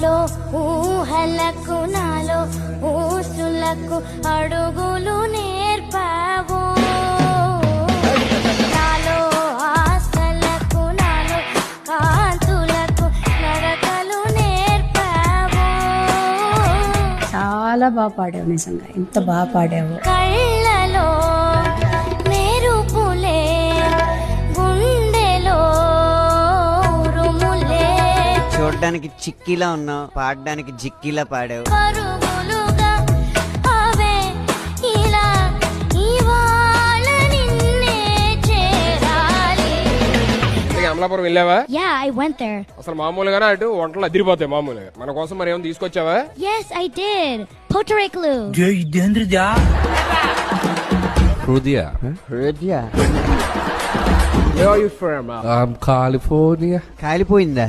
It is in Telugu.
నాలో ఊహలకు నాలో ఊసులకు అడుగులు నేర్పావు, నాలో ఆశలకు నాలో కాంతులకు నడకలు నేర్పావు. చాలా బాగా పాడావు, నిజంగా ఎంత బాగా పాడావు. కళ్ళలో మెరుపులే గుండెలో ఉరుములే, చూడ్డానికి చిక్కిలా ఉన్నావు, పాడడానికి జిక్కిలా పాడావు. పరుగులుగా అవే ఇలా ఇవాళ నిన్నే చేరాలి. అమలాపురం వెళ్ళావా? Yeah, I went there. అసలు మామూలుగానే అటు వంటలు అదిరిపోతాయి మామూలుగా. మన కోసం మరి ఏమైనా తీసుకొచ్చావా? Yes, I did. Potareklu. Rudia. Where are you from? California. కాలిపోయిందా?